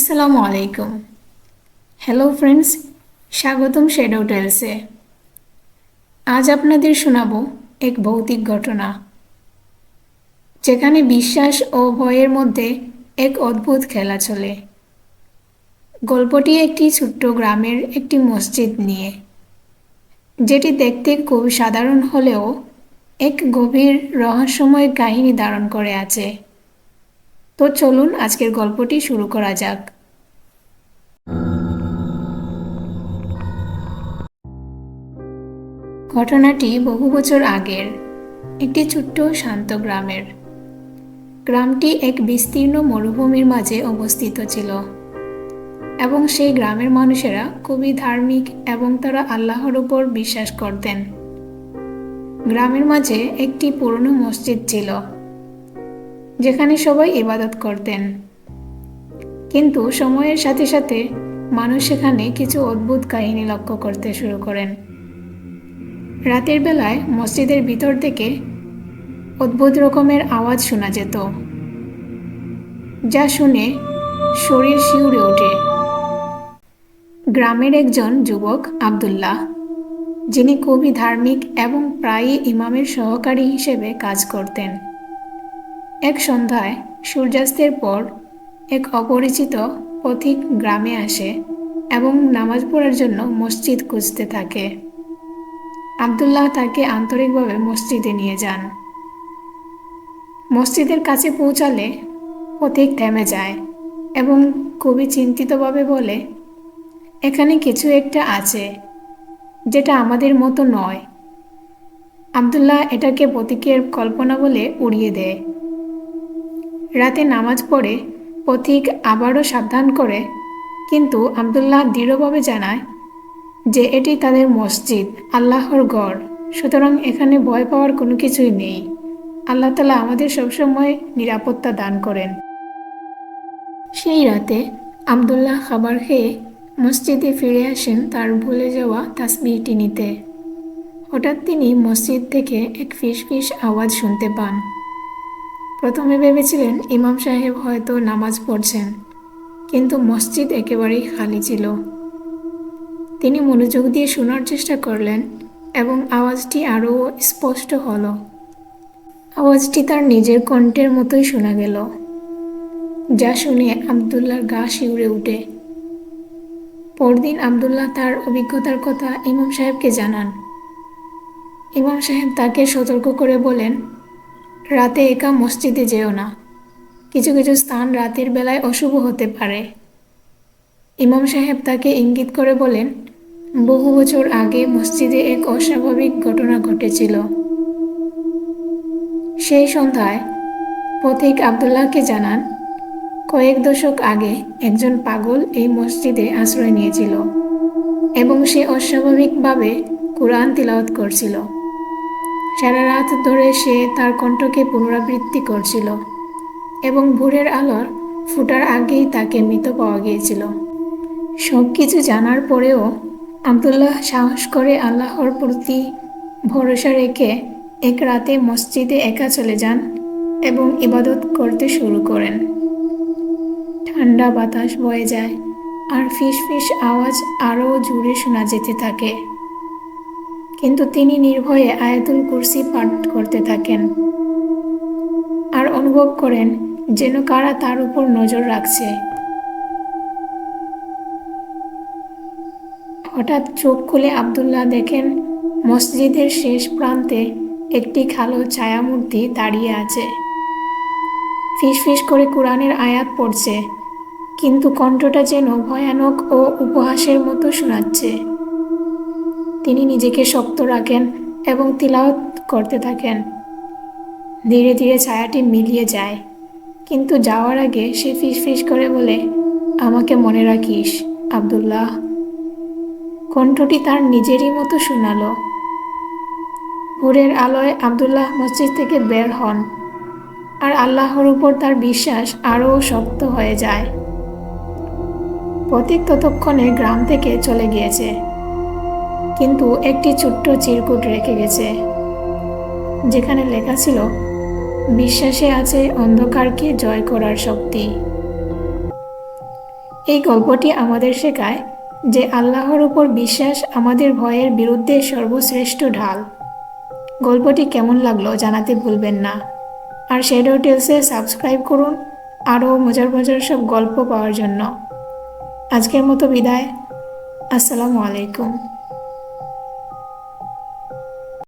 আসসালামু আলাইকুম। Hello friends, স্বাগতম শ্যাডো টেলসে। আজ আপনাদের শোনাবো এক ভৌতিক ঘটনা, যেখানে বিশ্বাস ও ভয়ের মধ্যে এক অদ্ভুত খেলা চলে। গল্পটি একটি ছোট্ট গ্রামের একটি মসজিদ নিয়ে, যেটি দেখতে খুব সাধারণ হলেও এক গভীর রহস্যময় কাহিনী ধারণ করে আছে। তো চলুন আজকের গল্পটি শুরু করা যাক। ঘটনাটি বহু বছর আগের একটি ছোট্ট শান্ত গ্রামের। গ্রামটি এক বিস্তীর্ণ মরুভূমির মাঝে অবস্থিত ছিল এবং সেই গ্রামের মানুষেরা খুবই ধার্মিক এবং তারা আল্লাহর উপর বিশ্বাস করতেন। গ্রামের মাঝে একটি পুরনো মসজিদ ছিল, যেখানে সবাই ইবাদত করতেন। কিন্তু সময়ের সাথে সাথে মানুষ সেখানে কিছু অদ্ভুত কাহিনী লক্ষ্য করতে শুরু করেন। রাতের বেলায় মসজিদের ভিতর থেকে অদ্ভুত রকমের আওয়াজ শোনা যেত, যা শুনে শরীর শিউরে ওঠে। গ্রামের একজন যুবক আব্দুল্লাহ, যিনি খুবই ধার্মিক এবং প্রায়ই ইমামের সহকারী হিসেবে কাজ করতেন, এক সন্ধ্যায় সূর্যাস্তের পর এক অপরিচিত পথিক গ্রামে আসে এবং নামাজ পড়ার জন্য মসজিদ খুঁজতে থাকে। আব্দুল্লাহ তাকে আন্তরিকভাবে মসজিদে নিয়ে যান। মসজিদের কাছে পৌঁছালে পথিক থেমে যায় এবং খুবই চিন্তিতভাবে বলে, এখানে কিছু একটা আছে যেটা আমাদের মতো নয়। আব্দুল্লাহ এটাকে পথিকের কল্পনা বলে উড়িয়ে দেয়। রাতে নামাজ পড়ে পথিক আবারও সাবধান করে, কিন্তু আব্দুল্লাহ দৃঢ়ভাবে জানায় যে এটি তাদের মসজিদ, আল্লাহর ঘর, সুতরাং এখানে ভয় পাওয়ার কোনো কিছুই নেই। আল্লাহ তাআলা আমাদের সবসময় নিরাপত্তা দান করেন। সেই রাতে আব্দুল্লাহ খাবার খেয়ে মসজিদে ফিরে আসেন তার ভুলে যাওয়া তাসবিহটি নিতে। হঠাৎ তিনি মসজিদ থেকে এক ফিসফিস আওয়াজ শুনতে পান। প্রথমে ভেবেছিলেন ইমাম সাহেব হয়তো নামাজ পড়ছেন, কিন্তু মসজিদ একেবারেই খালি ছিল। তিনি মনোযোগ দিয়ে শোনার চেষ্টা করলেন এবং আওয়াজটি আরও স্পষ্ট হলো। আওয়াজটি তার নিজের কণ্ঠের মতোই শোনা গেল, যা শুনে আব্দুল্লাহর গা শিউরে ওঠে। পরদিন আব্দুল্লাহ তার অভিজ্ঞতার কথা ইমাম সাহেবকে জানান। ইমাম সাহেব তাকে সতর্ক করে বলেন, রাতে একা মসজিদে যেও না, কিছু কিছু স্থান রাতের বেলায় অশুভ হতে পারে। ইমাম সাহেব তাকে ইঙ্গিত করে বলেন, বহু বছর আগে মসজিদে এক অস্বাভাবিক ঘটনা ঘটেছিল। সেই সন্ধ্যায় পথিক আব্দুল্লাহকে জানান, কয়েক দশক আগে একজন পাগল এই মসজিদে আশ্রয় নিয়েছিল এবং সে অস্বাভাবিকভাবে কুরআন তিলাওয়াত করছিল। সারা রাত ধরে সে তার কণ্ঠকে পুনরাবৃত্তি করছিল এবং ভোরের আলোর ফোটার আগেই তাকে মৃত পাওয়া গিয়েছিল। সব কিছু জানার পরেও আব্দুল্লাহ সাহস করে আল্লাহর প্রতি ভরসা রেখে এক রাতে মসজিদে একা চলে যান এবং ইবাদত করতে শুরু করেন। ঠান্ডা বাতাস বয়ে যায় আর ফিসফিস আওয়াজ আরও জোরে শোনা যেতে থাকে, কিন্তু তিনি নির্ভয়ে আয়াতুল কুরসি পাঠ করতে থাকেন আর অনুভব করেন যেন কারা তার উপর নজর রাখছে। হঠাৎ চোখ খুলে আব্দুল্লাহ দেখেন মসজিদের শেষ প্রান্তে একটি কালো ছায়ামূর্তি দাঁড়িয়ে আছে। ফিসফিস করে কুরআনের আয়াত পড়ছে, কিন্তু কণ্ঠটা যেন ভয়ানক ও উপহাসের মতো শোনাচ্ছে। তিনি নিজেকে শক্ত রাখেন এবং তিলাওয়াত করতে থাকেন। ধীরে ধীরে ছায়াটি মিলিয়ে যায়, কিন্তু যাওয়ার আগে সে ফিসফিস করে বলে, আমাকে মনে রাখিস আব্দুল্লাহ। কণ্ঠটি তার নিজেরই মতো শোনালো। ভোরের আলোয় আব্দুল্লাহ মসজিদ থেকে বের হন আর আল্লাহর উপর তার বিশ্বাস আরও শক্ত হয়ে যায়। পথিক ততক্ষণে গ্রাম থেকে চলে গিয়েছে, কিন্তু একটি ছোট্ট চিরকুট রেখে গেছে, যেখানে লেখা ছিল, বিশ্বাসে আছে অন্ধকারকে জয় করার শক্তি। এই গল্পটি আমাদের শেখায় যে আল্লাহর উপর বিশ্বাস আমাদের ভয়ের বিরুদ্ধে সর্বশ্রেষ্ঠ ঢাল। গল্পটি কেমন লাগলো জানাতে ভুলবেন না। আর শ্যাডো টেলসে সাবস্ক্রাইব করুন আরও মজার মজার সব গল্প পাওয়ার জন্য। আজকের মতো বিদায়। আসসালামু আলাইকুম।